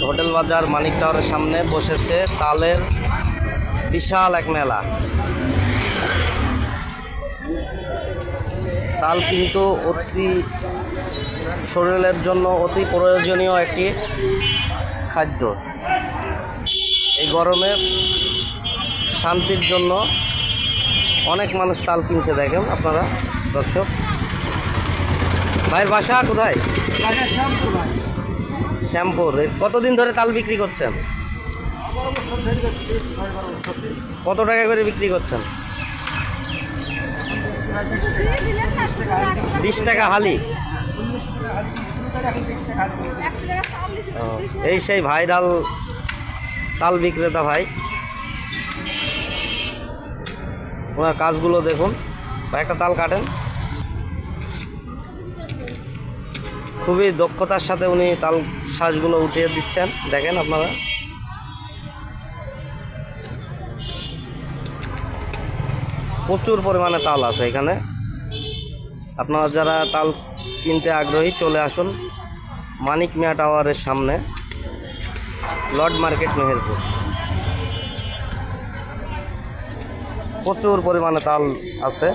Hotel বাজার মানিক টাওয়ারের সামনে বসেছে তালের বিশাল এক মেলা। তাল কিন্তু অতি শরীরের জন্য অতি প্রয়োজনীয় একটি খাদ্য। এই গরমে শান্তির জন্য অনেক মানুষ তাল কিনছে, দেখেন আপনারা দর্শক। ভাইয়ের বাসা কোথায়? শ্যামপুর। কতদিন ধরে তাল বিক্রি করছেন? কত টাকা করে বিক্রি করছেন? 20 টাকা হালি। এই সেই ভাইরাল তাল বিক্রেতা ভাই, ওনার কাজগুলো দেখুন। একটা তাল কাটেন, খুবই দক্ষতার সাথে উনি তাল শ্বাসগুলো উঠিয়ে দিচ্ছেন, দেখেন আপনারা। প্রচুর পরিমাণে তাল আছে এখানে। আপনারা যারা তাল কিনতে আগ্রহী চলে আসুন মানিক মিয়া টাওয়ারের সামনে, লর্ড মার্কেট, মেহেরপুর। প্রচুর পরিমাণে তাল আছে।